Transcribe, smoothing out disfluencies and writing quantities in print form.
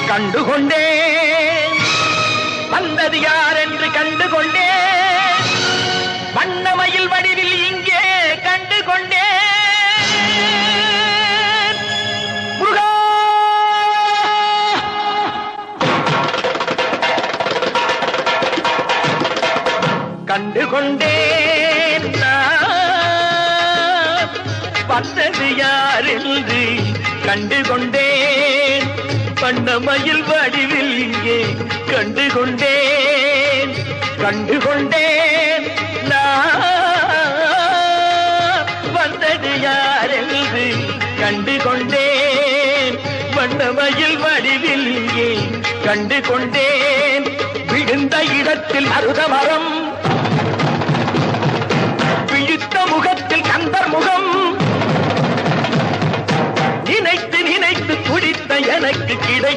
கண்டுகொண்டேன் வந்தது யார் என்று கண்டுகொண்டேன் வண்ணமயில் வடிவில் இங்கே கண்டுகொண்டேன் முருகா கண்டுகொண்டேன் வந்தது யார் என்று கண்டுகொண்டேன் வண்ணமயில் வடிவில் இங்கே கண்டுகொண்டேன் கண்டுகொண்டேன் வந்தது யார் என்று கண்டுகொண்டேன் வண்ணமயில் வடிவில் இங்கே கண்டுகொண்டேன் விழுந்த இடத்தில் அருத மரம் விழித்த முகத்தில் கந்தர் முகம் நினைத்து நினைத்து துடித்த எனக்கு கிடை